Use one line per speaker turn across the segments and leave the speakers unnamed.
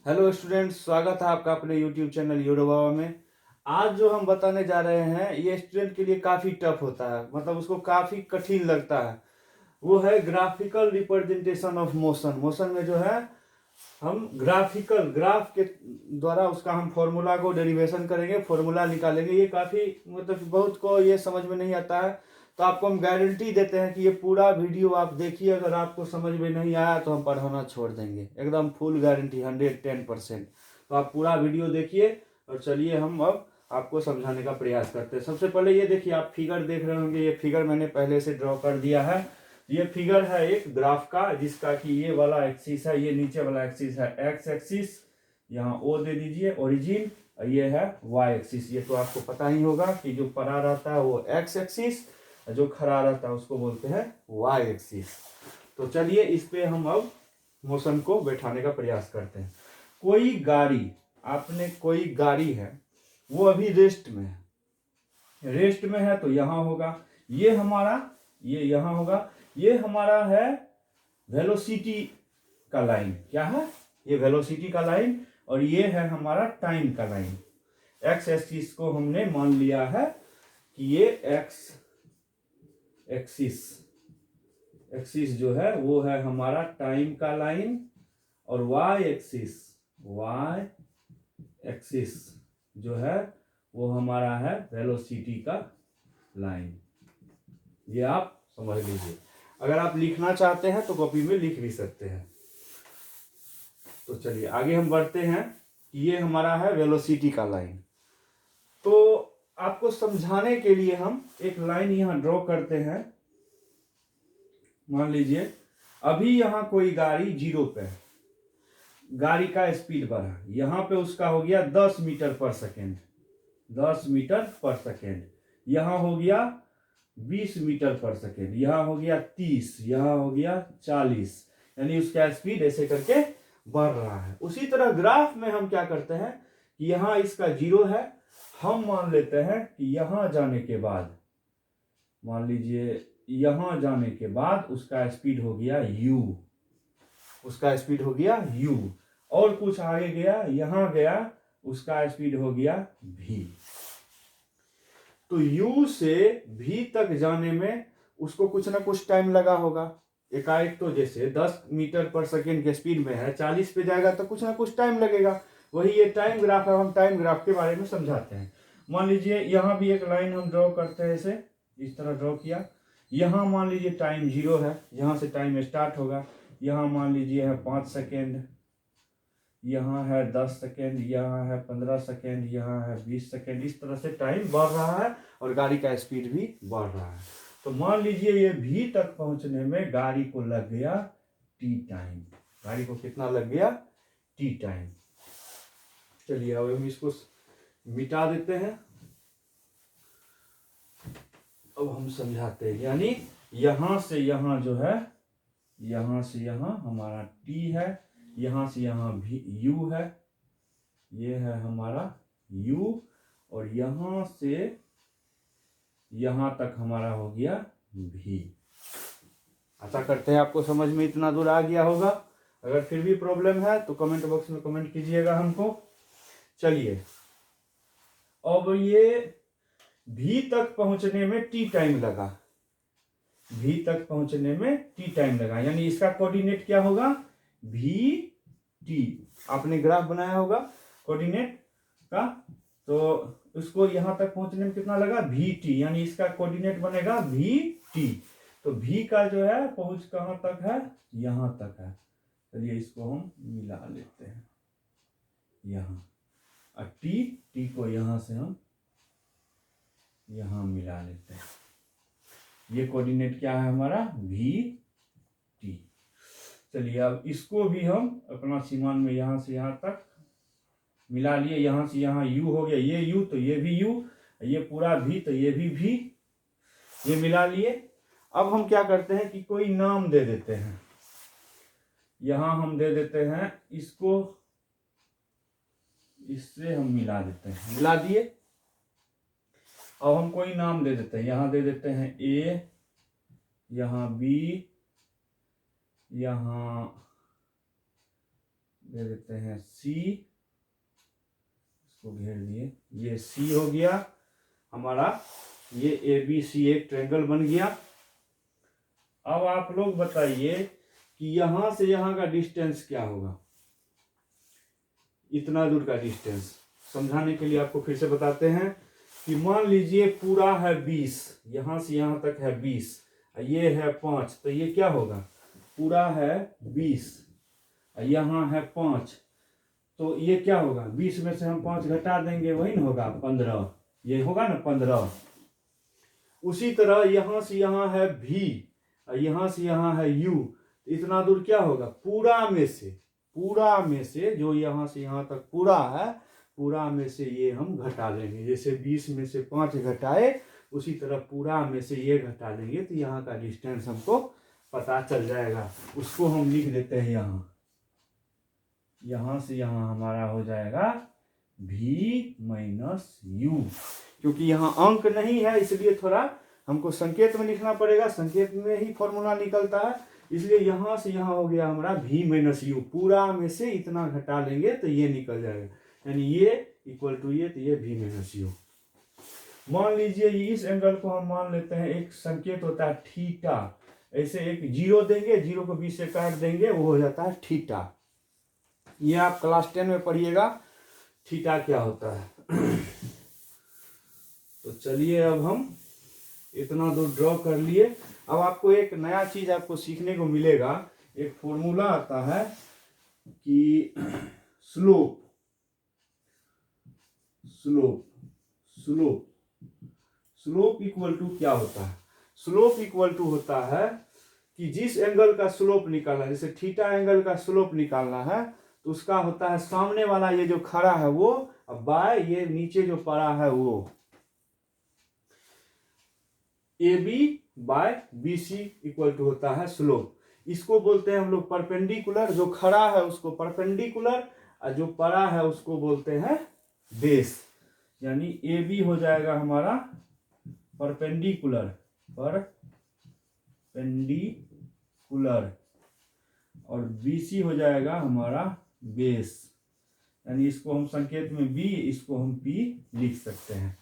Hello students, स्वागत है आपका अपने यूट्यूब चैनल यूरोबाबा में। आज जो हम बताने जा रहे हैं ये स्टूडेंट के लिए काफ़ी टफ होता है, मतलब उसको काफ़ी कठिन लगता है। वो है graphical representation of motion. Motion में जो है हम ग्राफिकल ग्राफ के द्वारा उसका हम फॉर्मूला को डेरिवेशन करेंगे, फॉर्मूला निकालेंगे। ये काफ़ी मतलब बहुत को ये समझ में नहीं आता है, तो आपको हम गारंटी देते हैं कि ये पूरा वीडियो आप देखिए। अगर आपको समझ में नहीं आया तो हम पढ़ाना छोड़ देंगे, एकदम फुल गारंटी 110%। तो आप पूरा वीडियो देखिए और चलिए हम अब आपको समझाने का प्रयास करते हैं। सबसे पहले ये देखिए, आप फिगर देख रहे होंगे। ये फिगर मैंने पहले से ड्रॉ कर दिया है। ये फिगर है एक ग्राफ का, जिसका कि ये वाला एक्सिस है, ये नीचे वाला एक्सिस है एक्स एक्सिस, यहाँ ओ दे दीजिए ओरिजिन, और ये है वाई एक्सिस। ये तो आपको पता ही होगा कि जो पड़ा रहता है वो एक्स एक्सिस, जो खड़ा रहता है उसको बोलते हैं वाई एक्सिस। तो चलिए इस पे हम अब मोशन को बैठाने का प्रयास करते हैं। कोई गाड़ी, आपने कोई गाड़ी है, वो अभी रेस्ट में है। रेस्ट में है तो यहाँ होगा, ये हमारा, ये यहाँ होगा। ये हमारा है वेलोसिटी का लाइन। क्या है? ये वेलोसिटी का लाइन, और ये है हमारा टाइम का लाइन। एक्स एक्सिस को हमने मान लिया है कि ये एक्स एक्सिस एक्सिस जो है वो है हमारा टाइम का लाइन, और वाई एक्सिस जो है वो हमारा है वेलोसिटी का लाइन। ये आप समझ लीजिए। अगर आप लिखना चाहते हैं तो कॉपी में लिख भी सकते हैं। तो चलिए आगे हम बढ़ते हैं कि ये हमारा है वेलोसिटी का लाइन। तो आपको समझाने के लिए हम एक लाइन यहां ड्रॉ करते हैं। मान लीजिए अभी यहां कोई गाड़ी 0 पे है, गाड़ी का स्पीड बढ़ा, यहां पे उसका हो गया 10 मीटर पर सेकेंड, 10 मीटर पर सेकेंड। यहां हो गया 20 मीटर पर सेकेंड, यहां हो गया 30, यहां हो गया 40, यानी उसका स्पीड ऐसे करके बढ़ रहा है। उसी तरह ग्राफ में हम क्या करते हैं कि यहां इसका 0 है, हम मान लेते हैं कि यहां जाने के बाद, मान लीजिए यहां जाने के बाद उसका स्पीड हो गया u, उसका स्पीड हो गया u, और कुछ आगे गया, यहां गया, उसका स्पीड हो गया v। तो u से v तक जाने में उसको कुछ ना कुछ टाइम लगा होगा। एकाएक तो जैसे 10 मीटर पर सेकेंड के स्पीड में है, 40 पे जाएगा तो कुछ ना कुछ टाइम लगेगा। वही ये टाइम ग्राफ है, हम टाइम ग्राफ के बारे में समझाते हैं। मान लीजिए यहाँ भी एक लाइन हम ड्रॉ करते हैं, ऐसे इस तरह ड्रॉ किया। यहाँ मान लीजिए टाइम 0 है, यहाँ से टाइम स्टार्ट होगा। यहाँ मान लीजिए है 5 सेकेंड, यहाँ है 10 सेकेंड, यहाँ है 15 सेकेंड, यहाँ है 20 सेकेंड। इस तरह से टाइम बढ़ रहा है और गाड़ी का स्पीड भी बढ़ रहा है। तो मान लीजिए ये भी तक पहुंचने में गाड़ी को लग गया टी टाइम। गाड़ी को कितना लग गया? T time. चलिए अब हम इसको मिटा देते हैं। अब हम समझाते हैं, यानी यहां से यहां जो है, यहां से यहां हमारा टी है, यहां से यहां भी u है, ये है हमारा u, और यहां से यहां तक हमारा हो गया v। आशा करते हैं आपको समझ में इतना दूर आ गया होगा। अगर फिर भी प्रॉब्लम है तो कमेंट बॉक्स में कमेंट कीजिएगा हमको। चलिए अब ये v तक पहुंचने में t टाइम लगा, v तक पहुंचने में t टाइम लगा, यानी इसका कोऑर्डिनेट क्या होगा? v t। आपने ग्राफ बनाया होगा कोऑर्डिनेट का, तो उसको यहां तक पहुंचने में कितना लगा? v t, यानी इसका कोऑर्डिनेट बनेगा v t। तो v का जो है पहुंच कहां तक है? यहां तक है। चलिए इसको हम मिला लेते हैं यहां, और t को यहां से हम यहां मिला लेते हैं। ये कोऑर्डिनेट क्या है हमारा? v t। चलिए अब इसको भी हम अपना सीमान में यहां से यहां तक मिला लिए। यहां से यहां u हो गया, ये u तो ये भी u, ये पूरा v तो ये भी v, ये मिला लिए। अब हम क्या करते हैं कि कोई नाम दे देते हैं। यहां हम दे देते हैं इसको, इससे हम मिला देते हैं, मिला दिए। अब हम कोई नाम दे देते हैं, यहां दे देते हैं a, यहां b, यहां दे देते हैं सी, इसको घेर दिए, ये सी हो गया हमारा, ये ए बी सी एक ट्रायंगल बन गया। अब आप लोग बताइए कि यहां से यहां का डिस्टेंस क्या होगा, इतना दूर का डिस्टेंस। समझाने के लिए आपको फिर से बताते हैं कि मान लीजिए पूरा है 20, यहां से यहां तक है 20, ये है 5, तो ये क्या होगा, पूरा है 20, यहाँ है 5, तो ये क्या होगा, 20 में से हम 5 घटा देंगे, वही ना होगा 15, ये होगा ना 15। उसी तरह यहां से यहां है भी, यहां से यहां है u, इतना दूर क्या होगा, पूरा में से जो यहां से यहां तक पूरा है, पूरा में से ये हम घटा लेंगे। जैसे 20 में से 5 घटाए, उसी तरह पूरा में से ये घटा देंगे, तो यहाँ का डिस्टेंस हमको पता चल जाएगा। उसको हम लिख देते हैं यहाँ से यहाँ हमारा हो जाएगा v माइनस u। क्योंकि यहाँ अंक नहीं है, इसलिए थोड़ा हमको संकेत में लिखना पड़ेगा, संकेत में ही फॉर्मूला निकलता है, इसलिए यहाँ से यहाँ हो गया हमारा v माइनस u। पूरा में से इतना घटा लेंगे तो ये निकल जाएगा, यानी ये इक्वल टू ये, तो ये v माइनस u। मान लीजिए इस एंगल को हम मान लेते हैं, एक संकेत होता है थीटा, ऐसे एक जीरो देंगे, जीरो को 20 से काट देंगे, वो हो जाता है थीटा। ये आप क्लास 10 में पढ़िएगा थीटा क्या होता है। तो चलिए अब हम इतना दूर ड्रॉ कर लिए। अब आपको एक नया चीज आपको सीखने को मिलेगा, एक फॉर्मूला आता है कि स्लोप इक्वल टू क्या होता है। स्लोप इक्वल टू होता है कि जिस एंगल का स्लोप निकालना है, जैसे थीटा एंगल का स्लोप निकालना है, तो उसका होता है सामने वाला ये जो खड़ा है वो, बाय ये नीचे जो पड़ा है वो, A B by B C equal to होता है स्लोप। इसको बोलते हैं हम लोग परपेंडिकुलर, जो खड़ा है उसको परपेंडिकुलर, और जो पड़ा है उसको बोलते हैं बेस। यानी ए बी हो जाएगा हमारा परपेंडिकुलर और बी सी हो जाएगा हमारा बेस। यानी इसको हम संकेत में b, इसको हम p लिख सकते हैं।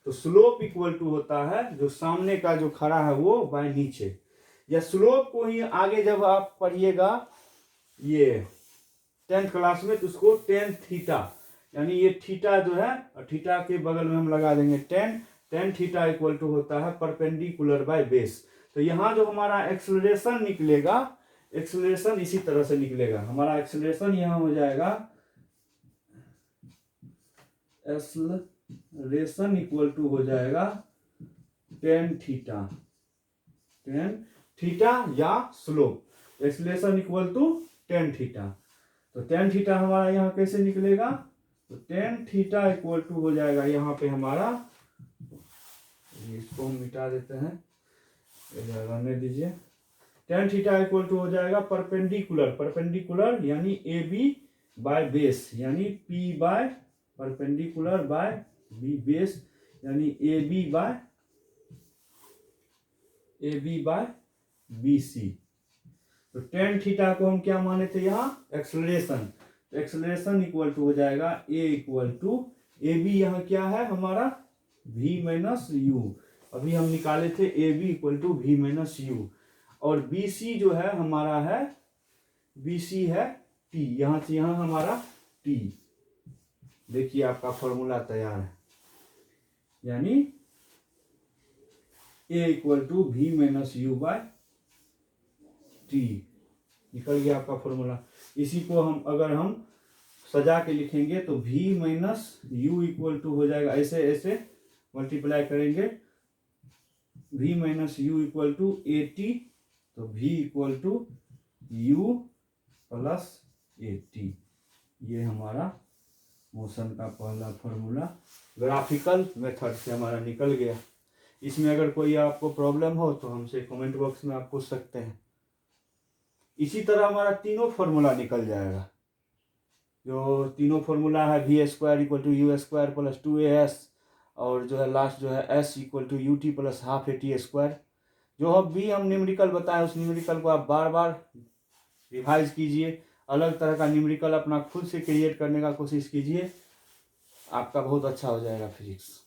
तो स्लोप इक्वल टू होता है जो सामने का जो खड़ा है वो बाय नीचे, या स्लोप को ही आगे जब आप पढ़िएगा ये 10th क्लास में, तो उसको tan थीटा, यानी ये थीटा जो है, थीटा के बगल में हम लगा देंगे tan थीटा इक्वल टू होता है परपेंडिकुलर बाय बेस। तो यहाँ जो हमारा एक्सेलरेशन निकलेगा, एक्सेलरेशन इसी तरह से निकलेगा, हमारा एक्सेलरेशन यहाँ हो जाएगा एक्सेलरेशन इक्वल टू हो जाएगा tan थीटा या slope, acceleration equal to tan theta. तो tan थीटा हमारा यहाँ कैसे निकलेगा, तो tan थीटा इक्वल टू हो जाएगा यहाँ पे हमारा, इसको हम मिटा देते हैं, रहने दीजिए, tan थीटा इक्वल टू हो जाएगा परपेंडिकुलर यानी ए बी बाय बेस, यानी p by perpendicular by B base, यानी A B by B C. तो tan थीटा को हम क्या माने थे यहाँ, एक्सेलरेशन, तो एक्सेलरेशन इक्वल टू हो जाएगा a equal to A B, यहाँ क्या है हमारा v माइनस यू, अभी हम निकाले थे A B equal to v minus u, और बी सी जो है हमारा है, बी सी है t, यहां से यहां हमारा t। देखिए आपका फॉर्मूला तैयार है, यानी a equal to v minus u by t, निकल गया आपका फॉर्मूला। इसी को हम सजा के लिखेंगे तो v minus u equal to हो जाएगा, ऐसे मल्टीप्लाई करेंगे, v minus u equal to a t, तो v equal to u plus a t. ये हमारा मोशन का पहला फॉर्मूला ग्राफिकल मेथड से हमारा निकल गया। इसमें अगर कोई आपको प्रॉब्लम हो तो हमसे कमेंट बॉक्स में आप पूछ सकते हैं। इसी तरह हमारा तीनों फॉर्मूला निकल जाएगा, जो तीनों फॉर्मूला है v square equal to u square plus 2as, और जो है लास्ट जो है s equal to u t plus half a t square. जो अब भी हम न्यूमेरिकल बताए उस न्यूमेरिकल को आप बार बार रिवाइज कीजिए, अलग तरह का न्यूमेरिकल अपना खुद से क्रिएट करने का कोशिश कीजिए, आपका बहुत अच्छा हो जाएगा फिजिक्स।